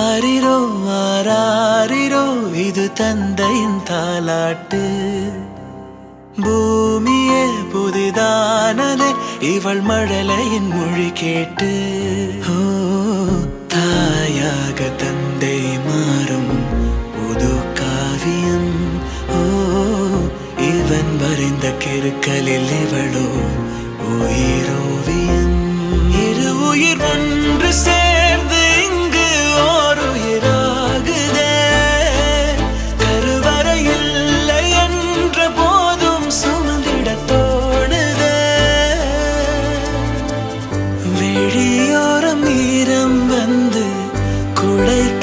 ஆரிரோ ஆராரிரோ இது தந்தையின் தாலாட்டு. பூமியே புதிதானதே இவள் மழலையின் மொழி கேட்டு. ஓ தாயாக தந்தை மாறும் புது காவியம். ஓ இவன் வரைந்த கிறுக்கலில் இவளோ உயிரோவியம். இரு உயிர் ஒன்று சேர்ந்து இங்கு ஓர் உயிராகுதே. கருவறை இல்லை என்ற போதும் சுமந்திட தோணுதே. வெளியோரம் ஈரம் வந்து குடைக்க